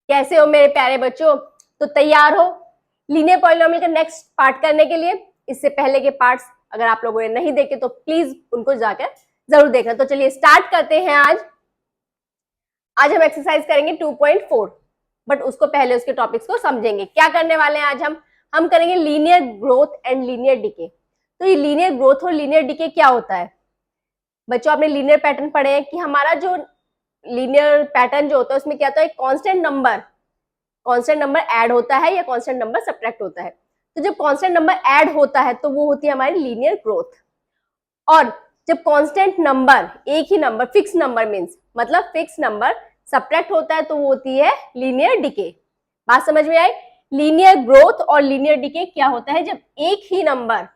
कैसे हो मेरे प्यारे बच्चों? तो तैयार हो लीनियर पॉलिनोमियल का नेक्स्ट पार्ट करने के लिए? इससे पहले के पार्ट्स अगर आप लोगों ने नहीं देखे तो प्लीज उनको जाकर जरूर देखना। तो चलिए स्टार्ट करते हैं। आज हम एक्सरसाइज करेंगे 2.4, बट उसको पहले उसके टॉपिक्स को समझेंगे। क्या करने वाले हैं आज हम करेंगे linear growth and linear decay. तो ये लीनियर ग्रोथ और लीनियर डिके क्या होता है बच्चों? आपने लीनियर पैटर्न पढ़े हैं कि हमारा जो लीनियर पैटर्न जो होता है उसमें क्या होता है, कांस्टेंट नंबर ऐड होता है या कांस्टेंट नंबर सब्ट्रैक्ट होता है। तो जब कांस्टेंट नंबर ऐड होता है तो वो होती है हमारी लीनियर ग्रोथ। और जब कांस्टेंट नंबर, एक ही नंबर, फिक्स नंबर मींस मतलब फिक्स नंबर सब्ट्रैक्ट होता है तो वो होती है लीनियर डिके। बात समझ में आई? लीनियर ग्रोथ और लीनियर डिके क्या होता है? जब एक ही नंबर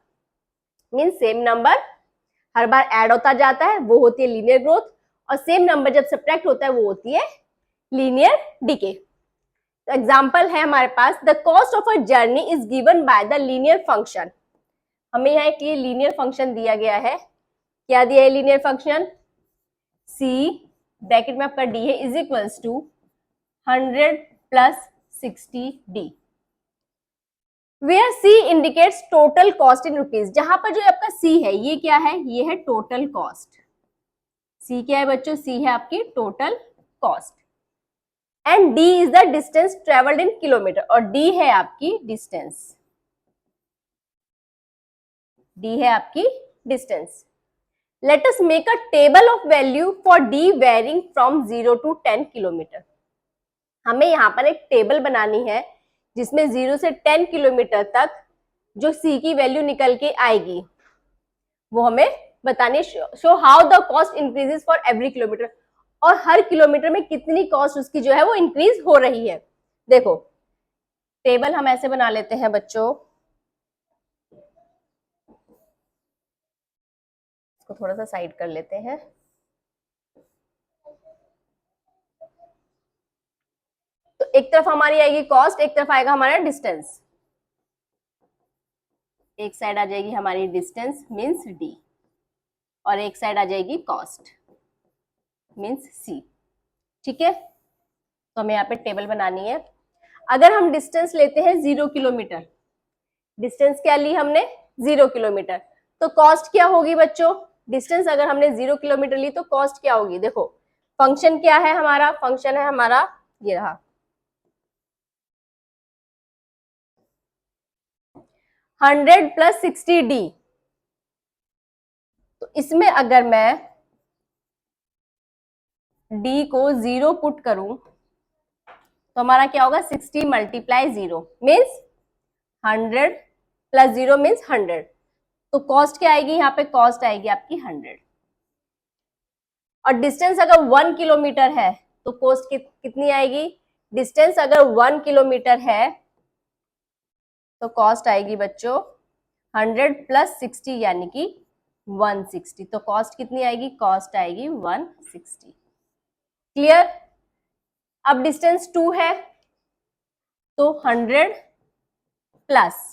मींस सेम नंबर हर बार ऐड होता जाता है वो होती है लीनियर ग्रोथ, और सेम नंबर जब सब्ट्रैक्ट होता है वो होती है लीनियर डिके। तो एग्जाम्पल है हमारे पास, the cost of a journey is given by the linear function. हमें यहाँ एक लीनियर फंक्शन दिया गया है। क्या दिया है लीनियर फंक्शन? सी ब्रैकेट में आपका डी है is equals to 100 plus 60D, where C indicates total cost in rupees. जहां पर जो आपका सी है ये क्या है? ये है टोटल कॉस्ट। सी क्या है बच्चों? सी है आपकी total cost. And D is the distance travelled in kilometre, और डी है आपकी डिस्टेंस। डी है आपकी distance. Let us make a table of value for D varying from 0 to 10 kilometre. हमें यहाँ पर एक टेबल बनानी है जिसमें 0 से 10 किलोमीटर तक जो सी की वैल्यू निकल के आएगी वो हमें बतानी। Show how the cost increases for every kilometre, और हर किलोमीटर में कितनी कॉस्ट उसकी जो है वो इंक्रीज हो रही है। देखो टेबल हम ऐसे बना लेते हैं बच्चों, इसको थोड़ा सा साइड कर लेते हैं। तो एक तरफ हमारी आएगी कॉस्ट, एक तरफ आएगा हमारा डिस्टेंस। एक साइड आ जाएगी हमारी डिस्टेंस मींस डी, और एक साइड आ जाएगी कॉस्ट मींस सी। ठीक है, तो हमें यहाँ पे टेबल बनानी है। अगर हम डिस्टेंस लेते हैं 0 किलोमीटर, डिस्टेंस क्या ली हमने? 0 किलोमीटर, तो कॉस्ट क्या होगी बच्चों? डिस्टेंस अगर हमने 0 किलोमीटर ली तो कॉस्ट क्या होगी? देखो फंक्शन क्या है हमारा? फंक्शन है हमारा ये रहा 100 प्लस 60D। तो इसमें अगर मैं D को 0 पुट करूं तो हमारा क्या होगा? 60 मल्टीप्लाई 0 मीन्स 100 प्लस 0 मीन्स 100। तो कॉस्ट क्या आएगी यहाँ पे? कॉस्ट आएगी आपकी 100। और डिस्टेंस अगर 1 किलोमीटर है तो कॉस्ट कितनी आएगी? डिस्टेंस अगर 1 किलोमीटर है तो कॉस्ट आएगी बच्चों 100 प्लस 60 यानी कि 160। तो कॉस्ट कितनी आएगी? कॉस्ट आएगी 160। क्लियर? अब डिस्टेंस 2 है तो 100 प्लस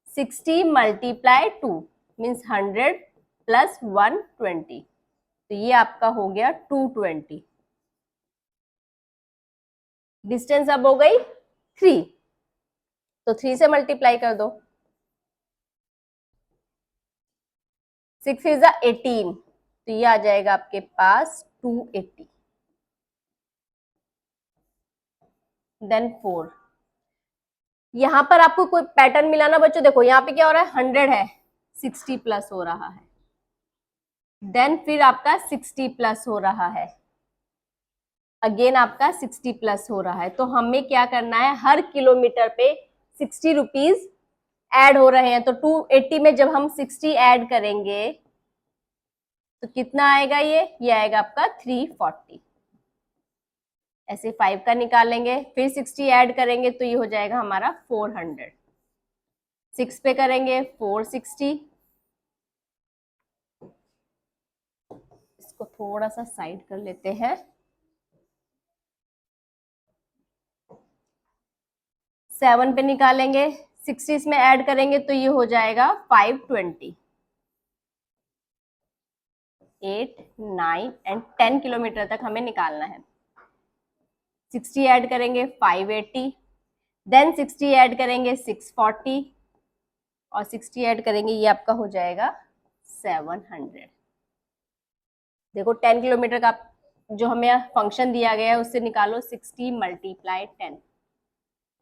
60 मल्टीप्लाई 2 मीन्स 100 प्लस 120, तो ये आपका हो गया 220। डिस्टेंस अब हो गई 3, तो 3 से मल्टीप्लाई कर दो। 6 इज 18, तो ये आ जाएगा आपके पास 280। देन 4। यहां पर आपको कोई पैटर्न मिला ना बच्चों? देखो यहाँ पे क्या हो रहा है? 100 है, 60 प्लस हो रहा है, देन फिर आपका 60 प्लस हो रहा है, अगेन आपका 60 प्लस हो रहा है। तो हमें क्या करना है? हर किलोमीटर पे 60 रुपीज ऐड हो रहे हैं। तो 280 में जब हम 60 ऐड करेंगे तो कितना आएगा? ये आएगा आपका 340। ऐसे 5 का निकालेंगे, फिर 60 ऐड करेंगे तो ये हो जाएगा हमारा 400। 6 पे करेंगे 460। इसको थोड़ा सा साइड कर लेते हैं। 7 पे निकालेंगे, 60 इसमें ऐड करेंगे तो ये हो जाएगा 520। 8, 9 एंड 10 किलोमीटर तक हमें निकालना है। 60 ऐड करेंगे 580, देन 60 ऐड करेंगे 640 और 60 ऐड करेंगे ये आपका हो जाएगा 700। देखो 10 किलोमीटर का जो हमें फंक्शन दिया गया है उससे निकालो 60 मल्टीप्लाई 10,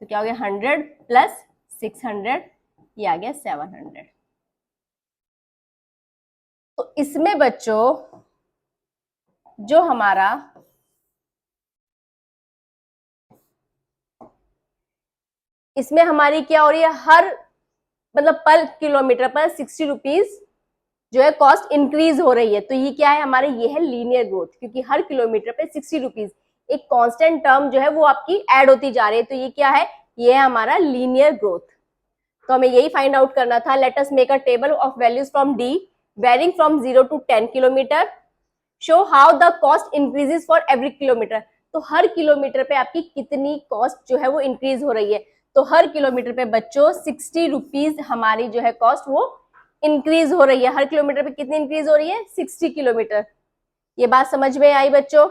तो क्या हो गया 100 प्लस 600, ये आ गया 700। तो इसमें बच्चों जो हमारा इसमें हमारी क्या हो रही है, हर मतलब पर किलोमीटर पर 60 रुपीज जो है कॉस्ट इंक्रीज हो रही है। तो ये क्या है हमारे, ये है लीनियर ग्रोथ, क्योंकि हर किलोमीटर पे 60 रुपीज एक कांस्टेंट टर्म जो है वो आपकी ऐड होती जा रही है। तो ये क्या है, ये है हमारा लीनियर ग्रोथ। तो हमें यही फाइंड आउट करना था। Let us make a table of values from D varying from 0 to 10 kilometre, show how the cost increases for every kilometre. तो हर किलोमीटर पे आपकी कितनी कॉस्ट जो है वो इंक्रीज हो रही है। तो हर किलोमीटर पे बच्चों 60 रुपीज हमारी जो है कॉस्ट वो इंक्रीज हो रही है। हर किलोमीटर पे कितनी इंक्रीज हो रही है, 60 किलोमीटर। ये बात समझ में आई बच्चों?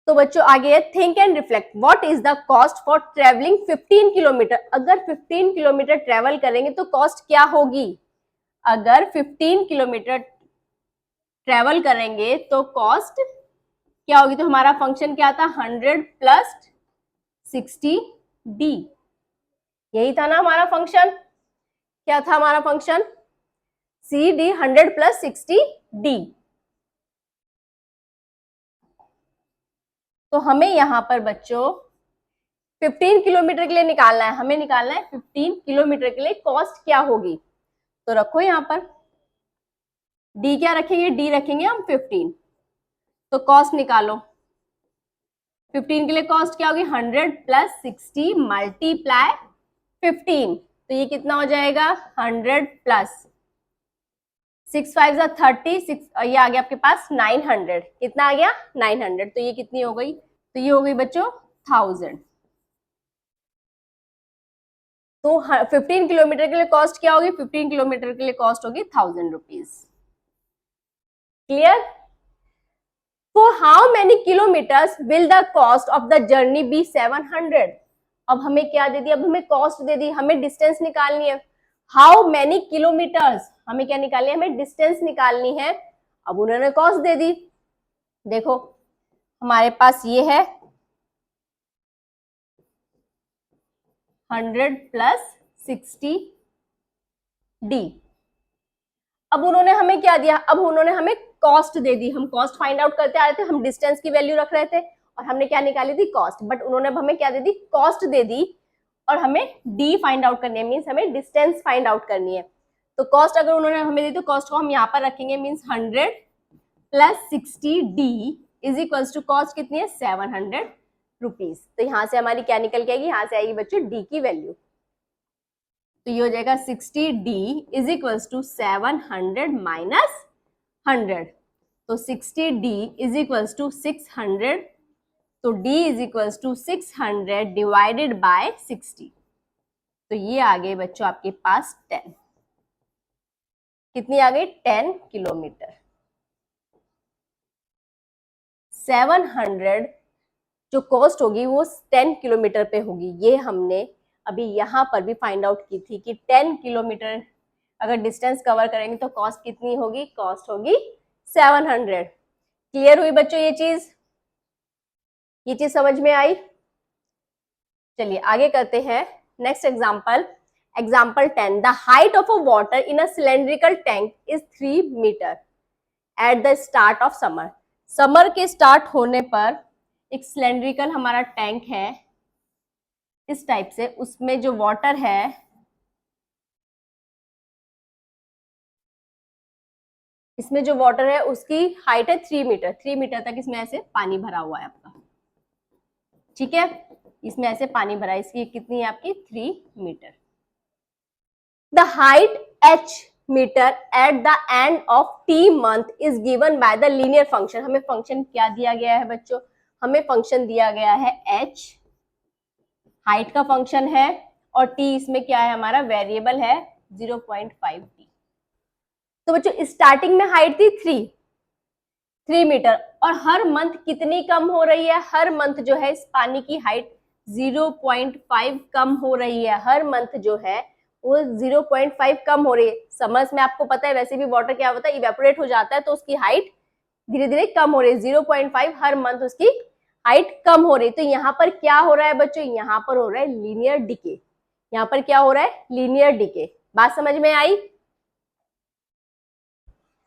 तो बच्चों आगे है, think and reflect what is the cost for travelling 15 kilometre. अगर 15 किलोमीटर ट्रेवल करेंगे तो कॉस्ट क्या होगी। अगर 15 किलोमीटर ट्रेवल करेंगे तो कॉस्ट क्या होगी। तो हमारा फंक्शन क्या था, 100 प्लस 60 डी। यही था ना हमारा फंक्शन, क्या था हमारा function, C D 100 plus 60 D. तो हमें यहां पर बच्चों 15 किलोमीटर के लिए निकालना है, हमें निकालना है 15 किलोमीटर के लिए कॉस्ट क्या होगी। तो रखो यहां पर डी क्या रखेंगे, डी रखेंगे हम 15। तो कॉस्ट निकालो, 15 के लिए कॉस्ट क्या होगी, 100 प्लस 60 मल्टीप्लाई 15। तो ये कितना हो जाएगा, 100 प्लस 6 5 30, 6 ये आ गया आपके पास 900। कितना आ गया, 900। तो ये कितनी हो गई, तो ये हो गई बच्चों 1000। तो 15 किलोमीटर के लिए कॉस्ट क्या होगी, 15 किलोमीटर के लिए कॉस्ट होगी 1000 rupees. Clear. For how many kilometres will the cost of the journey be 700। अब हमें क्या दे दी, अब हमें कॉस्ट दे दी, हमें डिस्टेंस निकालनी है। हाउ मेनी किलोमीटर्स, हमें क्या निकालनी है, हमें डिस्टेंस निकालनी है। अब उन्होंने कॉस्ट दे दी। देखो हमारे पास ये है 100 प्लस 60 डी। अब उन्होंने हमें क्या दिया, अब उन्होंने हमें कॉस्ट दे दी। हम कॉस्ट फाइंड आउट करते आ रहे थे, हम डिस्टेंस की वैल्यू रख रहे थे और हमने क्या निकाली थी, कॉस्ट। बट उन्होंने अब हमें क्या दे दी, कॉस्ट दे दी और हमें डी फाइंड आउट करनी है, मीन्स हमें डिस्टेंस फाइंड आउट करनी है। तो कॉस्ट अगर उन्होंने हमें दी तो कॉस्ट को हम यहाँ पर रखेंगे, means 100 plus 60 D is equals to cost कितनी है, 700 रुपीज। तो यहाँ से हमारी क्या निकल के आएगी, यहाँ से आएगी बच्चों डी की वैल्यू। तो ये हो जाएगा 60 D is equals to 700 minus 100। तो 60 डी इज इक्वल्स टू 600। तो d is equals to 600 divided by 60। तो ये आ गए बच्चों आपके पास 10। कितनी आ गई, 10 किलोमीटर। 700 जो कॉस्ट होगी वो 10 किलोमीटर पे होगी। ये हमने अभी यहाँ पर भी फाइंड आउट की थी कि 10 किलोमीटर अगर डिस्टेंस कवर करेंगे तो कॉस्ट कितनी होगी, कॉस्ट होगी 700। क्लियर हुई बच्चों ये चीज समझ में आई। चलिए आगे करते हैं next example. Example 10, the height of a water in a cylindrical tank is 3 metre at the start of summer. Summer के स्टार्ट होने पर एक सिलेंड्रिकल हमारा टैंक है इस टाइप से, उसमें जो वाटर है इसमें जो वाटर है उसकी हाइट है 3 मीटर। 3 मीटर तक इसमें ऐसे पानी भरा हुआ है आपका, ठीक है, इसमें ऐसे पानी भरा है। इसकी कितनी है आपकी, 3 metre. The height h metre at the end of t month is given by the linear function. हमें फंक्शन क्या दिया गया है बच्चों, हमें फंक्शन दिया गया है h, हाइट का फंक्शन है, और t इसमें क्या है हमारा वेरिएबल है 0.5t। तो बच्चों स्टार्टिंग में हाइट थी 3, 3 मीटर। और हर मंथ कितनी कम हो रही है? हर मंथ जो है इस पानी की हाइट 0.5 कम हो रही है। हर मंथ जो है वो 0.5 कम हो रही है। समर्स में आपको पता है वैसे भी वाटर क्या होता है, इवेपोरेट हो जाता है, तो उसकी हाइट धीरे धीरे कम हो रही है। 0.5 हर मंथ उसकी हाइट कम हो रही है। तो यहाँ पर क्या हो रहा है बच्चों? यहाँ पर हो रहा है लीनियर डिके। यहाँ पर क्या हो रहा है? Linear decay. बात समझ में आई?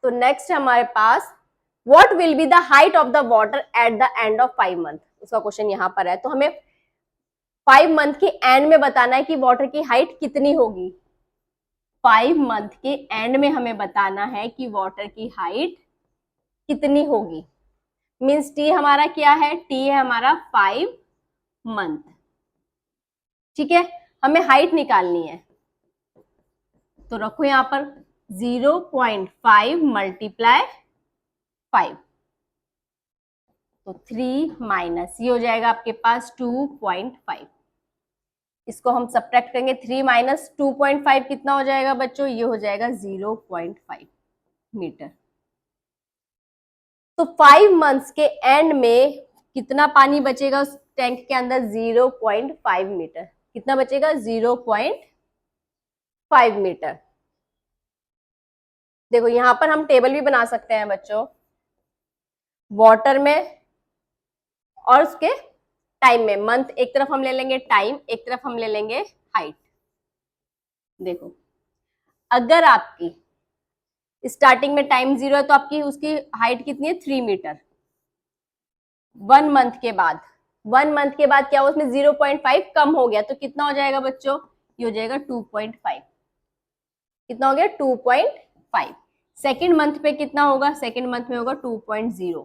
तो नेक्स्ट हमारे पास what will be the height of the water at the end of 5 month. उसका क्वेश्चन यहाँ पर है। तो हमें 5 मंथ के एंड में बताना है कि वाटर की हाइट कितनी होगी। 5 मंथ के एंड में हमें बताना है कि वाटर की हाइट कितनी होगी। मीन्स टी हमारा क्या है? टी है हमारा 5 मंथ। ठीक है, हमें हाइट निकालनी है। तो रखो यहां पर 0.5 मल्टीप्लाई 5, तो 3 माइनस ये हो जाएगा आपके पास 2.5। इसको हम सब्ट्रैक्ट करेंगे। 3 माइनस 2.5 कितना हो जाएगा बच्चों? ये हो जाएगा 0.5 मीटर। तो 5 मंथ्स के एंड में कितना पानी बचेगा उस टैंक के अंदर? 0.5 मीटर। कितना बचेगा? 0.5 मीटर। देखो यहां पर हम टेबल भी बना सकते हैं बच्चों, वाटर में और उसके टाइम में। मंथ एक तरफ हम ले लेंगे, टाइम एक तरफ हम ले लेंगे, हाइट। देखो अगर आपकी स्टार्टिंग में टाइम 0 है तो आपकी उसकी हाइट कितनी है? 3 मीटर। 1 मंथ के बाद, 1 मंथ के बाद क्या हुआ? उसमें 0.5 कम हो गया, तो कितना हो जाएगा बच्चों? ये हो जाएगा 2.5। कितना हो गया? 2.5। सेकेंड मंथ पे कितना होगा? सेकेंड मंथ में होगा 2.0।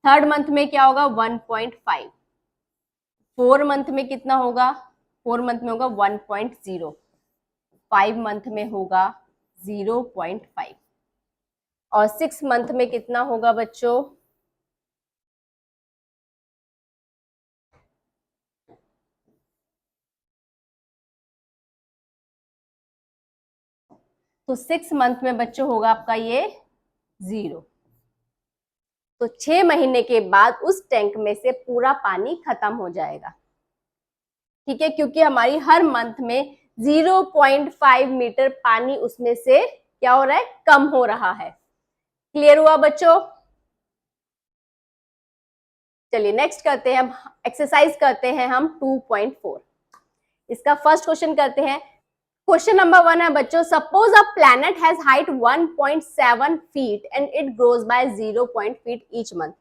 थर्ड मंथ में क्या होगा? 1.5। 4 मंथ में कितना होगा? 4 मंथ में होगा 1.0। 5 मंथ में होगा 0.5। और 6 मंथ में कितना होगा बच्चों? तो 6 मंथ में बच्चों होगा आपका ये 0। तो 6 महीने के बाद उस टैंक में से पूरा पानी खत्म हो जाएगा। ठीक है, क्योंकि हमारी हर मंथ में 0.5 मीटर पानी उसमें से क्या हो रहा है? कम हो रहा है। क्लियर हुआ बच्चों? चलिए नेक्स्ट करते हैं, हम एक्सरसाइज करते हैं हम 2.4। इसका फर्स्ट क्वेश्चन करते हैं। क्वेश्चन नंबर 1 है बच्चों, suppose a planet has height 1.7 feet and it grows bye 0 feet each month.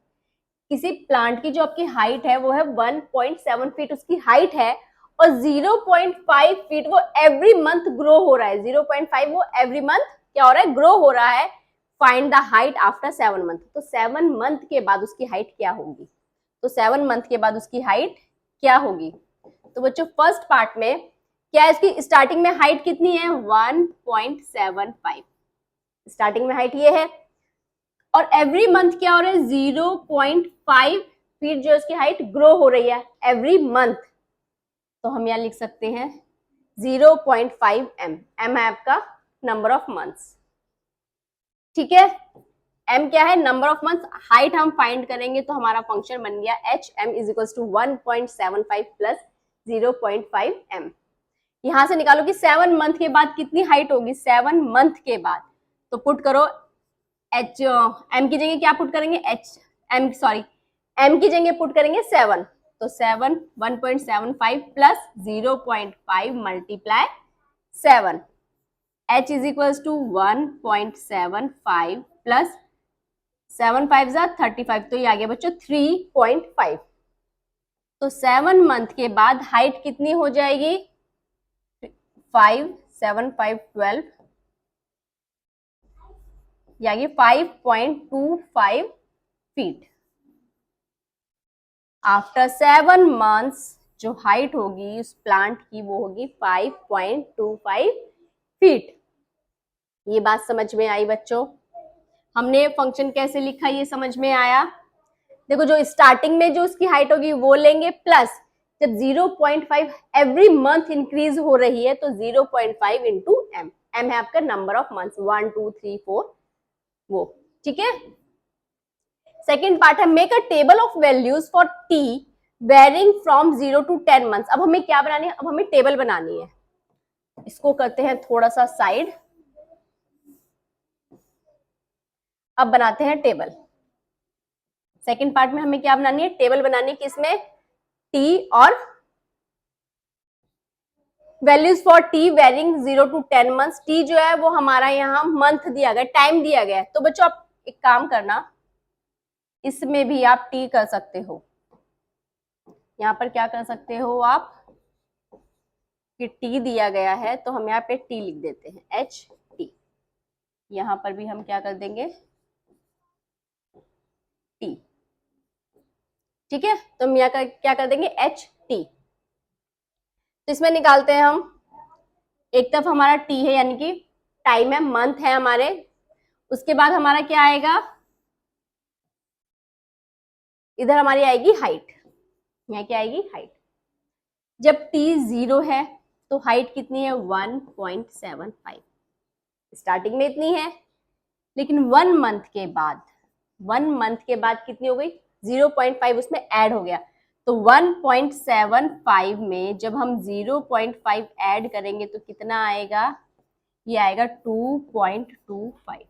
किसी प्लांट की जो आपकी हाइट है वो है 1.7 फीट उसकी हाइट है, और 0.5 फीट वो एवरी मंथ ग्रो हो रहा है। 0.5 वो एवरी मंथ क्या हो रहा है? ग्रो हो रहा है। Find the height after 7 month. तो 7 मंथ के बाद उसकी हाइट क्या होगी? तो 7 मंथ के बाद उसकी हाइट क्या होगी? तो बच्चों फर्स्ट पार्ट में क्या है? इसकी स्टार्टिंग में हाइट कितनी है? 1.75। स्टार्टिंग में हाइट ये है, और एवरी मंथ क्या हो रहा है? 0.5 फीट जो इसकी हाइट ग्रो हो रही है एवरी मंथ। तो हम यहां लिख सकते हैं 0.5 m। m है आपका नंबर ऑफ मंथ्स। ठीक है, m क्या है? Number of months. हाइट हम फाइंड करेंगे तो हमारा फंक्शन बन गया h m is equal to 1.75 plus 0.5 m। यहां से निकालो कि 7 मंथ के बाद कितनी हाइट होगी। 7 मंथ के बाद तो पुट करो एच, एम की जगह क्या पुट करेंगे? एच एम, सॉरी एम की जगह पुट करेंगे 7। तो 7 1.75 plus 0.5 multiply 7, H is equal to 1.75 plus 7 5 35, तो ये आ गया बच्चों 3.5। तो 7 मंथ के बाद हाइट कितनी हो जाएगी? 5 7 5 12, यानी 5.25 फीट। आफ्टर 7 मंथ्स जो हाइट होगी उस प्लांट की वो होगी 5.25 फीट। ये बात समझ में आई बच्चों? हमने फंक्शन कैसे लिखा ये समझ में आया? देखो जो स्टार्टिंग में जो उसकी हाइट होगी वो लेंगे, प्लस जब 0.5 एवरी मंथ इंक्रीज हो रही है तो 0.5 इंटू एम। एम है आपका नंबर ऑफ मंथ्स, 1 2 3 4 वो। ठीक है, सेकेंड पार्ट है make a table of values for T varying from 0 to 10 months। अब हमें क्या बनानी है, अब हमें टेबल बनानी है। इसको करते हैं थोड़ा सा साइड, अब बनाते हैं टेबल। सेकेंड पार्ट में हमें क्या बनानी है, टेबल बनानी है, किसमें, टी और values for T varying 0 to 10 months। T जो है वो हमारा यहाँ मंथ दिया गया, टाइम दिया गया है। तो बच्चों आप एक काम करना, इसमें भी आप टी कर सकते हो। यहाँ पर क्या कर सकते हो आप, कि टी दिया गया है तो हम यहाँ पे टी लिख देते हैं, एच टी। यहाँ पर भी हम क्या कर देंगे, टी। ठीक है, तो हम यहाँ क्या कर देंगे, एच टी। तो इसमें निकालते हैं हम, एक तरफ हमारा टी है यानी कि टाइम है, मंथ है हमारे, उसके बाद हमारा क्या आएगा, इधर हमारी आएगी हाइट, यहाँ क्या आएगी, हाइट। जब टी 0 है तो हाइट कितनी है, 1.75। स्टार्टिंग में इतनी है, लेकिन 1 मंथ के बाद, 1 मंथ के बाद कितनी हो गई, 0.5 उसमें ऐड हो गया। तो 1.75 में जब हम 0.5 ऐड करेंगे तो कितना आएगा, ये आएगा 2.25।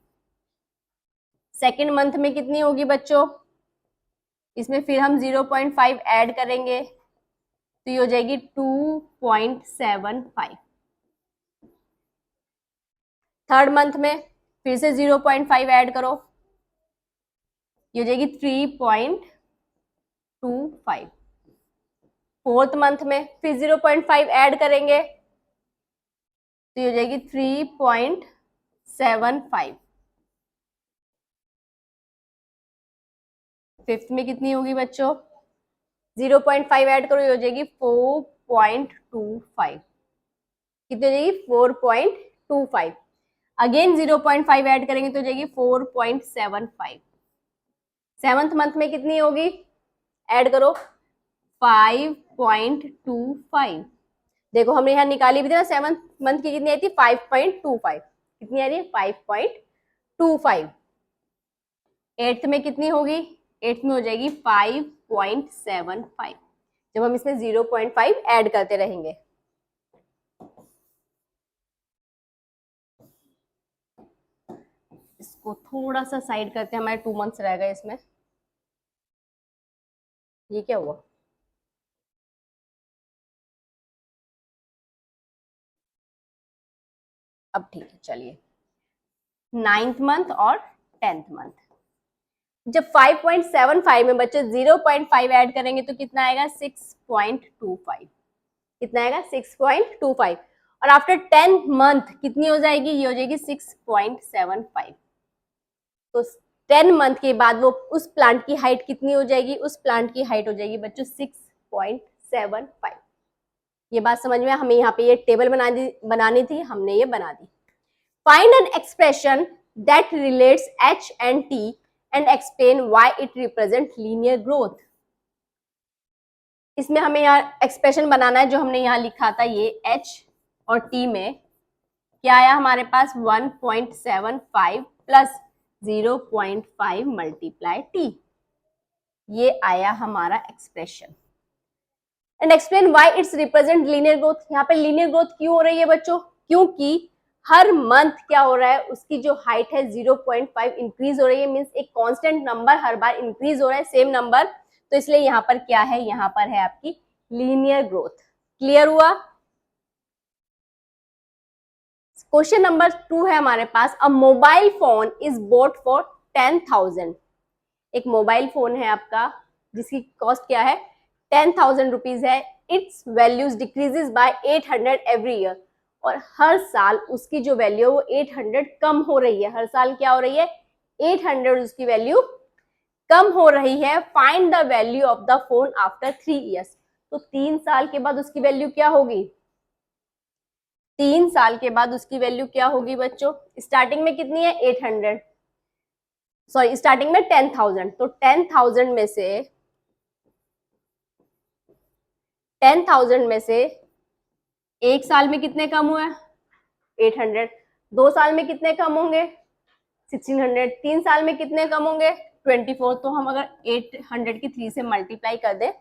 सेकेंड मंथ में कितनी होगी बच्चों, इसमें फिर हम 0.5 ऐड करेंगे तो ये हो जाएगी 2.75। थर्ड मंथ में फिर से 0.5 ऐड करो, ये हो जाएगी 3.25। फोर्थ मंथ में फिर 0.5 ऐड करेंगे तो ये हो जाएगी 3.75। फिफ्थ में कितनी होगी बच्चों, 0.5 ऐड करो, ये हो जाएगी 4.25। कितनी हो जाएगी, 4.25। अगेन 0.5 ऐड करेंगे तो हो जाएगी 4.75। सेवंथ मंथ में कितनी होगी, ऐड करो, 5.25। देखो हमने यहाँ निकाली भी थी ना, सेवंथ मंथ की कितनी आई थी, 5.25। कितनी आ रही है, 5.25। एट्थ में कितनी होगी, एट्थ में हो जाएगी 5.75, जब हम इसमें 0.5 ऐड करते रहेंगे। इसको थोड़ा सा साइड करते हैं, हमारे 2 मंथ्स रहेगा इसमें। ये क्या हुआ, अब ठीक है, चलिए। 9th मंथ और 10th मंथ, जब 5.75 में बच्चे 0.5 ऐड करेंगे तो कितना आएगा, 6.25। कितना आएगा, 6.25। और आफ्टर 10th मंथ कितनी हो जाएगी, ये हो जाएगी 6.75। तो 10 मंथ के बाद वो उस प्लांट की हाइट कितनी हो जाएगी, उस प्लांट की हाइट हो जाएगी बच्चों 6.75। ये बात समझ में, हमें यहाँ पे ये टेबल बनानी थी, हमने ये बना दी। Find an expression that relates H and T and explain why it represent linear growth. इसमें हमें यहाँ एक्सप्रेशन बनाना है, जो हमने यहाँ लिखा था, ये एच और टी में क्या आया हमारे पास, 1.75 प्लस 0.5 मल्टीप्लाई टी, ये आया हमारा expression. And explain why it's represent linear growth. यहाँ पे लीनियर ग्रोथ क्यों हो रही है बच्चों, क्योंकि हर मंथ क्या हो रहा है, उसकी जो हाइट है 0.5 इंक्रीज हो रही है, मींस एक कांस्टेंट नंबर हर बार इंक्रीज हो रहा है, सेम नंबर। तो इसलिए यहाँ पर क्या है, यहाँ पर है आपकी लीनियर ग्रोथ। क्लियर हुआ। क्वेश्चन नंबर 2 है हमारे पास, a mobile phone is bought for 10,000। एक मोबाइल फोन है आपका जिसकी कॉस्ट क्या है, 10,000 रुपीज है। It's values decreases by 800 every year. और हर साल उसकी जो वैल्यू है वो 800 कम हो रही है। हर साल क्या हो रही है, 800 उसकी वैल्यू कम हो रही है। Find the value of the phone after 3 years. तो 3 साल के बाद उसकी वैल्यू क्या होगी, 3 साल के बाद उसकी वैल्यू क्या होगी बच्चों। स्टार्टिंग में कितनी है, 800, सॉरी स्टार्टिंग में 10,000। तो 10,000 में से एक साल में कितने कम हुए, 800। 2 साल में कितने कम होंगे, 1600। 3 साल में कितने कम होंगे, 24, तो हम अगर 800 की 3 से मल्टीप्लाई कर दें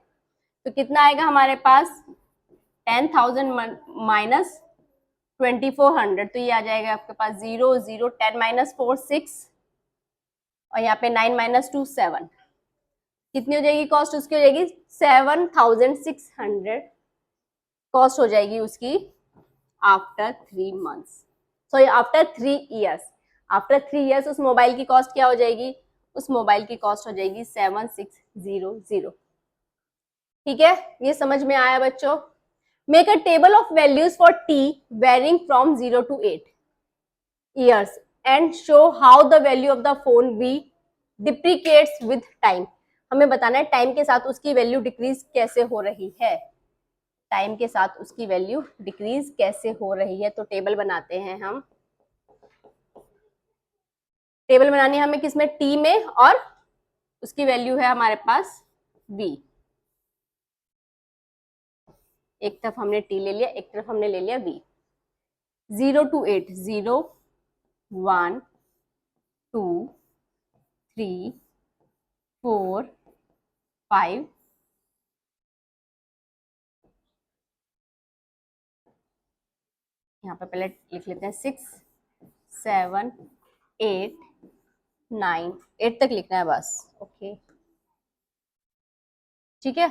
तो कितना आएगा हमारे पास 10,000 माइनस 2400, तो ये आ जाएगा आपके पास 0 0 10 माइनस 4 6 और यहाँ पे 9 माइनस 2 7। कितनी हो जाएगी कॉस्ट उसकी? हो जाएगी 7,600 कॉस्ट हो जाएगी उसकी after 3 months, sorry after 3 years. After 3 years उस मोबाइल की कॉस्ट क्या हो जाएगी? उस मोबाइल की कॉस्ट हो जाएगी 7600। ठीक है, ये समझ में आया बच्चों? Make a table of values for T varying from 0 to 8 years and show how the value of the phone V depreciates with time। हमें बताना है टाइम के साथ उसकी वैल्यू डिक्रीज कैसे हो रही है, टाइम के साथ उसकी वैल्यू डिक्रीज कैसे हो रही है। तो टेबल बनाते हैं हम। टेबल बनानी है हमें किसमें? टी में, और उसकी वैल्यू है हमारे पास V। एक तरफ हमने टी ले लिया, एक तरफ हमने ले लिया V। 0 to 8, 0 1 2 3 4 5 यहाँ पे पहले लिख लेते हैं 6 7 8 9, 8 तक लिखना है बस। ओके ठीक है,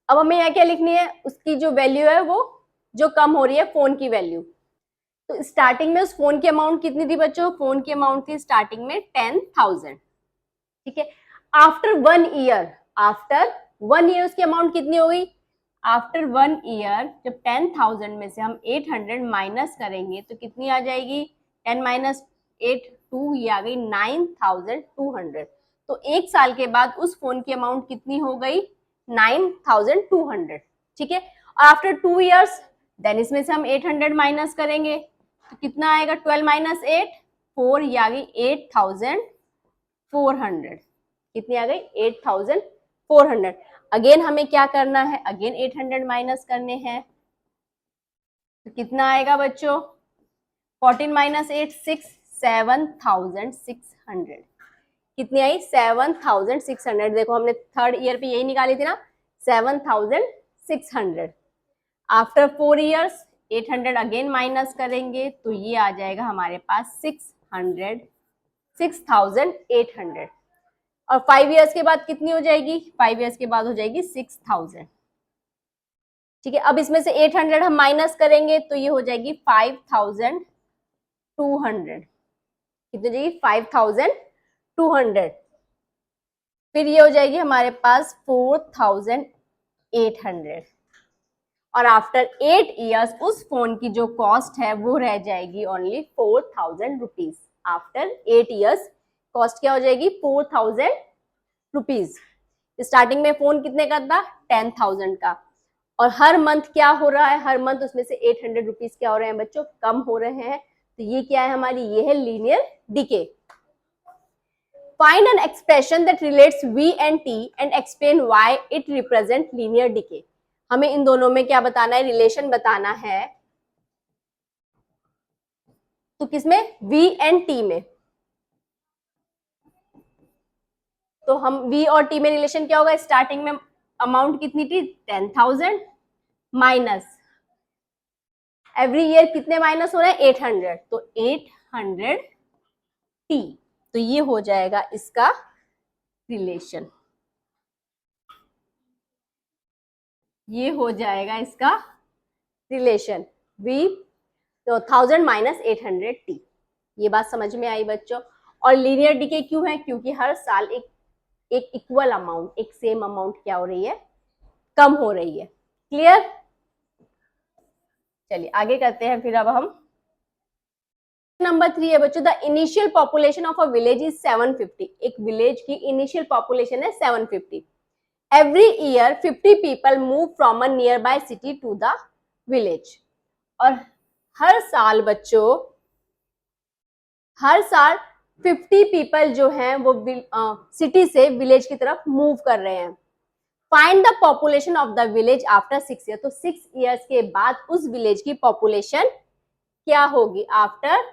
अब हमें यहाँ क्या लिखनी है? उसकी जो वैल्यू है वो जो कम हो रही है फोन की वैल्यू। तो स्टार्टिंग में उस फोन की अमाउंट कितनी थी बच्चों? फोन की अमाउंट थी स्टार्टिंग में 10,000। ठीक है, आफ्टर 1 ईयर, आफ्टर 1 ईयर उसकी अमाउंट कितनी हो गई? आफ्टर 1 ईयर जब 10,000 में से हम 800 माइनस करेंगे तो कितनी आ जाएगी? 10 माइनस 8 2, ये आ गई 9,200। तो एक साल के बाद उस फोन की अमाउंट कितनी हो गई? 9,200। ठीक है, और आफ्टर 2 ईयर्स देन इसमें से हम 800 माइनस करेंगे तो कितना आएगा? 12 माइनस 8 4, ये आ गई 8,400। कितनी आ गई? 8,400। अगेन हमें क्या करना है? अगेन 800 माइनस करने हैं तो कितना आएगा बच्चों? 14 माइनस 8 6, 7,600। कितनी आई? 7,600। देखो हमने थर्ड ईयर पे यही निकाली थी ना, 7,600। आफ्टर 4 ईयर्स 800 अगेन माइनस करेंगे तो ये आ जाएगा हमारे पास 6,800। और 5 ईयर्स के बाद कितनी हो जाएगी? 5 ईयर्स के बाद हो जाएगी 6,000। ठीक है, अब इसमें से 800 हम माइनस करेंगे तो ये हो जाएगी 5,200। कितनी हो जाएगी? 5,200। फिर ये हो जाएगी हमारे पास 4,800। और आफ्टर 8 ईयर्स उस फोन की जो कॉस्ट है वो रह जाएगी only 4,000 rupees. After 8 years cost क्या हो जाएगी? 4,000 रुपीज। स्टार्टिंग में फोन कितने का था? 10,000 का। और हर मंथ क्या हो रहा है? हर मंथ उसमें से 800 रुपीज क्या हो रहे हैं बच्चों? कम हो रहे हैं। तो ये क्या है हमारी? ये है linear decay. Find an expression that relates V and T and explain why it represent linear decay। हमें इन दोनों में क्या बताना है? रिलेशन बताना है। तो किसमें? V and T में। तो हम V और T में रिलेशन क्या होगा? स्टार्टिंग में अमाउंट कितनी थी? 10,000 माइनस एवरी ईयर कितने माइनस हो रहे हैं? 800। तो 800 T, तो ये हो जाएगा इसका रिलेशन। ये हो जाएगा इसका रिलेशन V, तो 1000 माइनस 800 T। ये बात समझ में आई बच्चों? और लीनियर डिके क्यों है? क्योंकि हर साल एक इक्वल अमाउंट, एक सेम अमाउंट क्या हो रही है? कम हो रही है। क्लियर? चलिए आगे करते हैं फिर अब हम। नंबर 3 है बच्चों, the initial population of a village is 750। एक विलेज की इनिशियल पॉपुलेशन है 750। Every year 50 people move from a nearby city to the village. और हर साल बच्चों, हर साल 50 पीपल जो हैं वो सिटी से विलेज की तरफ मूव कर रहे हैं। Find the population of the village after 6 year. तो 6 ईयर्स के बाद उस विलेज की पॉपुलेशन क्या होगी? आफ्टर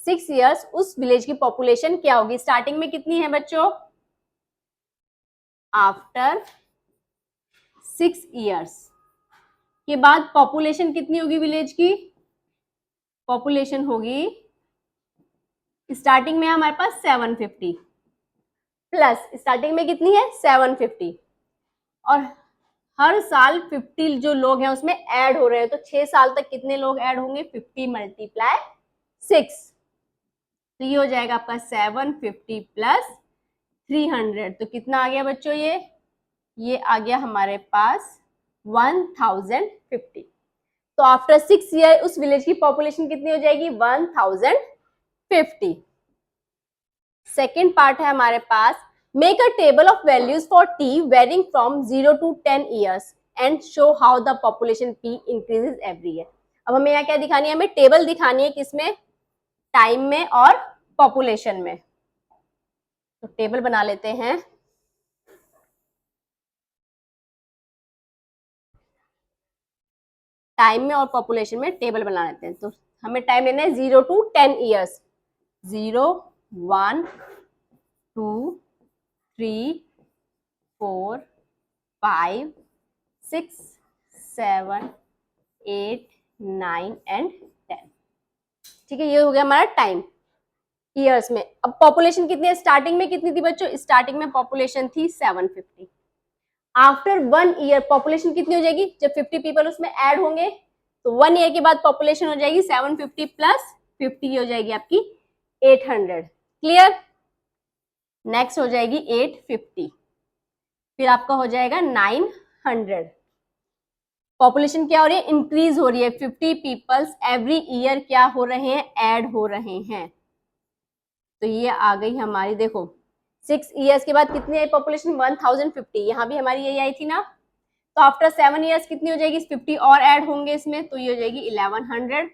6 ईयर्स उस विलेज की पॉपुलेशन क्या होगी? स्टार्टिंग में कितनी है बच्चों? आफ्टर 6 ईयर्स के बाद पॉपुलेशन कितनी होगी विलेज की? पॉपुलेशन होगी स्टार्टिंग में हमारे पास 750 प्लस स्टार्टिंग में कितनी है? 750 और हर साल 50 जो लोग हैं उसमें ऐड हो रहे हैं, तो 6 साल तक कितने लोग ऐड होंगे? 50 मल्टीप्लाई 6, तो ये हो जाएगा आपका 750 प्लस 300, तो कितना आ गया बच्चों? ये आ गया हमारे पास 1050। तो आफ्टर 6 ईयर उस विलेज की पॉपुलेशन कितनी हो जाएगी? 1050। सेकेंड पार्ट है हमारे पास, make a table of values for T varying from 0 to 10 years and show how the population P increases every year. अब हमें यहाँ क्या दिखानी है? हमें टेबल दिखानी है, किसमें? टाइम में और पॉपुलेशन में। तो टेबल बना लेते हैं। टाइम में और पॉपुलेशन में टेबल बना लेते हैं। तो हमें टाइम लेना है 0 to 10 ईयर्स। 0, 1, 2, 3, 4, 5, 6, 7, 8, 9 एंड 10। ठीक है, ये हो गया हमारा टाइम ईयर्स में। अब पॉपुलेशन कितनी है? स्टार्टिंग में कितनी थी बच्चों? स्टार्टिंग में पॉपुलेशन थी 750। आफ्टर 1 ईयर पॉपुलेशन कितनी हो जाएगी? जब 50 पीपल उसमें ऐड होंगे तो 1 ईयर के बाद पॉपुलेशन हो जाएगी 750 प्लस 50 हो जाएगी आपकी 800। क्लियर? नेक्स्ट हो जाएगी 850, फिर आपका हो जाएगा 900। पॉपुलेशन क्या हो रही है? इंक्रीज हो रही है। 50 पीपल्स एवरी ईयर क्या हो रहे हैं? ऐड हो रहे हैं। तो ये आ गई हमारी, देखो 6 ईयर्स के बाद कितनी आई पॉपुलेशन? 1050। यहाँ भी हमारी यही आई थी ना। तो आफ्टर 7 ईयर्स कितनी हो जाएगी? 50 और ऐड होंगे इसमें, तो ये हो जाएगी 1100।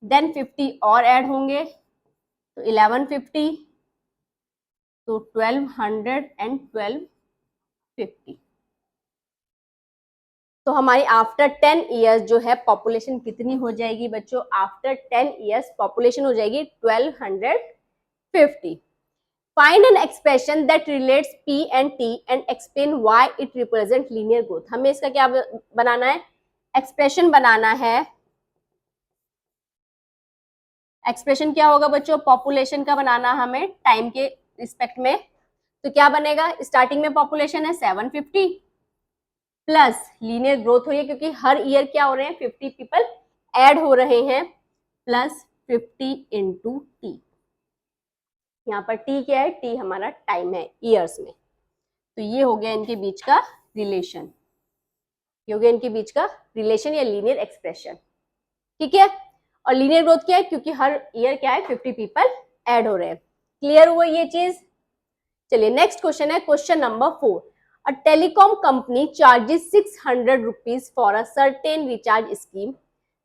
देन 50 और ऐड होंगे तो 1150, तो 1200 एंड 1250। तो हमारी आफ्टर 10 ईयर्स जो है पॉपुलेशन कितनी हो जाएगी बच्चों? आफ्टर 10 ईयर्स पॉपुलेशन हो जाएगी 1250। Find an expression that relates P and T and explain why it represents linear growth। हमें इसका क्या बनाना है? एक्सप्रेशन बनाना है। एक्सप्रेशन क्या होगा बच्चों? पॉपुलेशन का बनाना हमें टाइम के रिस्पेक्ट में। तो क्या बनेगा? स्टार्टिंग में पॉपुलेशन है 750 प्लस लीनियर ग्रोथ हो रही है क्योंकि हर ईयर क्या हो रहे हैं? 50 पीपल ऐड हो रहे हैं, प्लस 50 इंटू टी। यहाँ पर टी क्या है? टी हमारा टाइम है ईयर्स में। तो ये हो गया इनके बीच का रिलेशन, ये हो गया इनके बीच का रिलेशन या लीनियर एक्सप्रेशन। ठीक है, और लीनियर ग्रोथ क्या है? क्योंकि हर ईयर क्या है? 50 पीपल ऐड हो रहे हैं। क्लियर हुआ ये चीज? चलिए नेक्स्ट क्वेश्चन है, question number 4। A telecom company charges 600 rupees for a certain recharge scheme.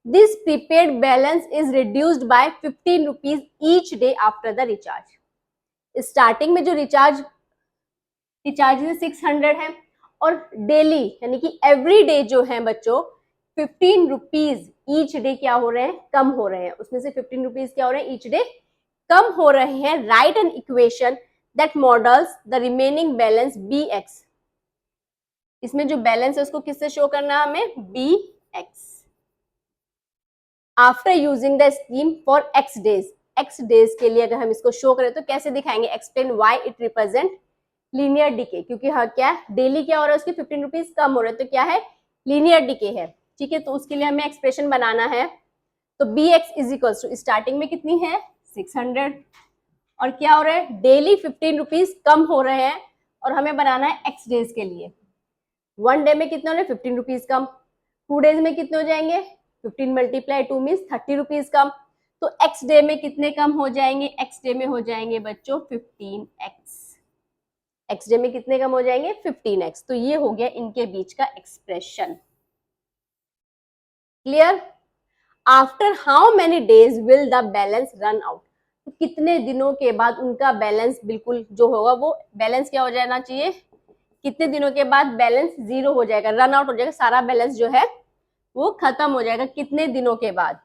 This prepaid balance is reduced by 15 rupees each day after the recharge. Starting में जो रिचार्ज 600 है और डेली यानी कि एवरी डे जो है बच्चों 15 रुपीज ईच डे क्या हो रहे हैं? कम हो रहे हैं। उसमें से 15 रुपीज क्या हो रहे हैं? ईच डे कम हो रहे हैं। Right an equation that models the remaining balance BX। इसमें जो बैलेंस है उसको किससे शो करना है हमें? BX। After using the scheme for X days. X days के लिए अगर हम इसको शो करें तो कैसे दिखाएंगे? Explain why it represent linear decay. क्योंकि हाँ क्या डेली क्या हो रहा है? उसके 15 रुपीज कम हो रहे हैं, तो क्या है? लीनियर डिके है। ठीक है, तो उसके लिए हमें एक्सप्रेशन बनाना है। तो BX is equal to starting में कितनी है? 600 और क्या हो रहा है? डेली 15 रुपीज कम हो रहे हैं और हमें बनाना है X डेज के लिए। 1 डे में कितने हो रहे हैं? 15 रुपीज कम। 2 डेज में कितने हो जाएंगे? 15 मल्टीप्लाई 2 मीन्स 30 रुपीज कम। तो X डे में कितने कम हो जाएंगे? X डे में हो जाएंगे बच्चों 15X। X डे में कितने कम हो जाएंगे? 15X। तो ये हो गया इनके बीच का expression. Clear? After how many days will the balance run out. तो कितने दिनों के बाद उनका बैलेंस बिल्कुल जो होगा वो बैलेंस क्या हो जाना चाहिए? कितने दिनों के बाद बैलेंस 0 हो जाएगा, रन आउट हो जाएगा, सारा बैलेंस जो है वो खत्म हो जाएगा। कितने दिनों के बाद?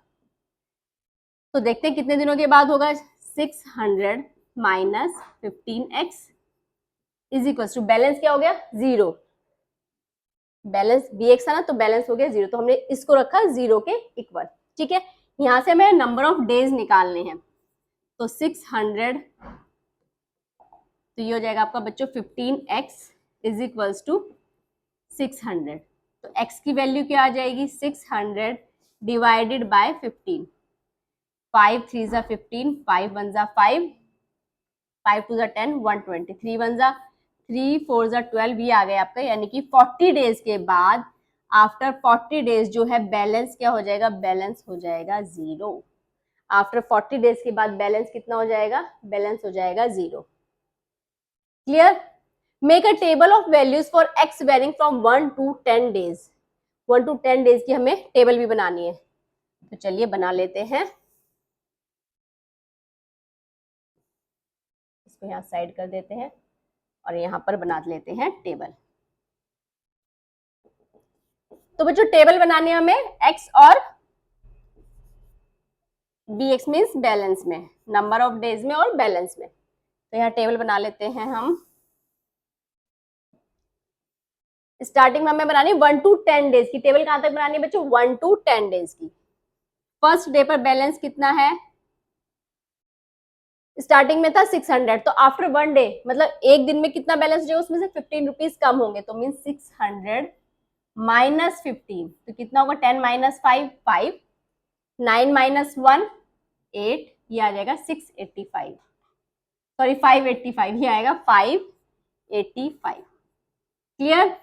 तो देखते हैं कितने दिनों के बाद होगा। 600 minus 15x is equal to balance क्या हो गया 0। बैलेंस bx था ना, तो बैलेंस हो गया 0, तो हमने इसको रखा 0 के इक्वल। ठीक है, यहां से हमें नंबर ऑफ डेज निकालने हैं। तो 600, तो ये हो जाएगा आपका बच्चों 15x इज इक्वल्स टू 600। तो x की वैल्यू क्या आ जाएगी 600 डिवाइडेड बाय 15। 5 3 जा 15, 5 1 जा 5, 5 2 जा 10, 120, 3 1 जा 3, 4 जा 12, ये आ गया आपका। यानी कि 40 डेज के बाद, आफ्टर 40 डेज जो है बैलेंस क्या हो जाएगा, बैलेंस हो जाएगा 0। आफ्टर 40 डेज के बाद बैलेंस कितना हो जाएगा, बैलेंस हो जाएगा 0। Clear. Make a table of values for x varying from 1 to 10 days. 1 to 10 days की हमें टेबल भी बनानी है, तो चलिए बना लेते हैं। इसको यहाँ साइड कर देते हैं और यहाँ पर बना लेते हैं टेबल। तो बच्चों टेबल बनानी है हमें x और bx मीन्स बैलेंस में, नंबर ऑफ डेज में और बैलेंस में। तो यहाँ टेबल बना लेते हैं हम। स्टार्टिंग में हमें बनानी है 1 to 10 डेज की टेबल। कहां तक बनानी है बच्चों, 1 to 10 डेज की। फर्स्ट डे पर बैलेंस कितना है, स्टार्टिंग में था 600, तो आफ्टर 1 डे मतलब एक दिन में कितना बैलेंस जो उसमें से 15 रुपीज कम होंगे, तो मीन 600 माइनस 15, तो कितना होगा 10 माइनस 5 5, 9 माइनस 1 8, ये आ जाएगा 685, सॉरी 585, ये आएगा 585। क्लियर।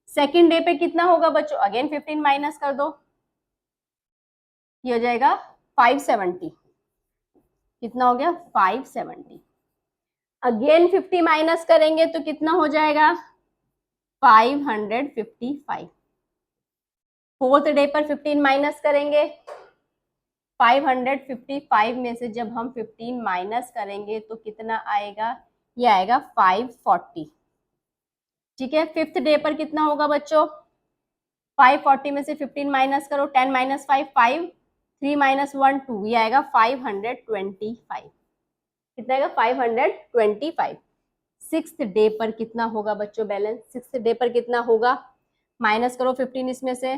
सेकेंड डे पे कितना होगा बच्चों, अगेन 15 माइनस कर दो, ये हो जाएगा 570, कितना हो गया 570। अगेन 50 माइनस करेंगे तो कितना हो जाएगा 555। फोर्थ डे पर 15 माइनस करेंगे, 555 में से जब हम 15 माइनस करेंगे तो कितना आएगा, ये आएगा 540। ठीक है, फिफ्थ डे पर कितना होगा बच्चों, 540 में से 15 माइनस करो, 10 माइनस 5 5, 3 माइनस 1 2, ये आएगा 525। कितना आएगा 525। सिक्स्थ डे पर कितना होगा बच्चों बैलेंस, सिक्स्थ डे पर कितना होगा, माइनस करो 15 इसमें से,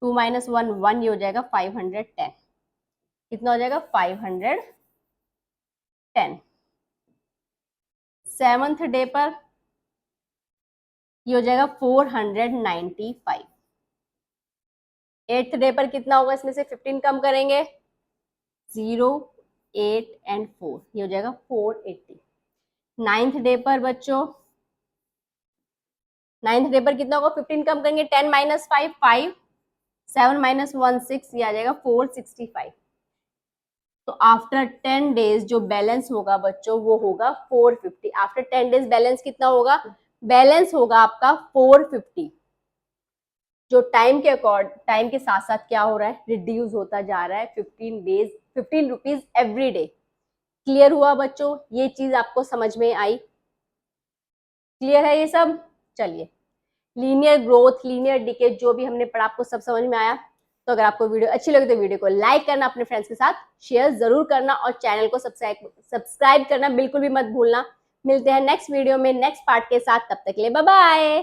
2 माइनस 1 1, ये हो जाएगा 510। कितना हो जाएगा 510। सेवंथ डे पर ये हो जाएगा 495। एट्थ डे पर कितना होगा, इसमें से 15 कम करेंगे, 0 8 एंड 4, ये हो जाएगा 480। नाइन्थ डे पर बच्चों, नाइन्थ डे पर कितना होगा, 15 कम करेंगे, 10 माइनस 5 5, 7 माइनस 1 6, ये आ जाएगा 465। तो आफ्टर 10 डेज जो बैलेंस होगा बच्चों वो होगा 450। आफ्टर 10 डेज बैलेंस कितना होगा, बैलेंस होगा आपका 450। जो टाइम के साथ साथ क्या हो रहा है, रिड्यूस होता जा रहा है। 15 रुपीज एवरी डे। क्लियर हुआ बच्चों, ये चीज आपको समझ में आई, क्लियर है ये सब। चलिए, लीनियर ग्रोथ, लीनियर डिके जो भी हमने पढ़ा आपको सब समझ में आया। तो अगर आपको वीडियो अच्छी लगे तो वीडियो को लाइक करना, अपने फ्रेंड्स के साथ शेयर जरूर करना और चैनल को सब्सक्राइब करना बिल्कुल भी मत भूलना। मिलते हैं नेक्स्ट वीडियो में नेक्स्ट पार्ट के साथ, तब तक के लिए बाय बाय।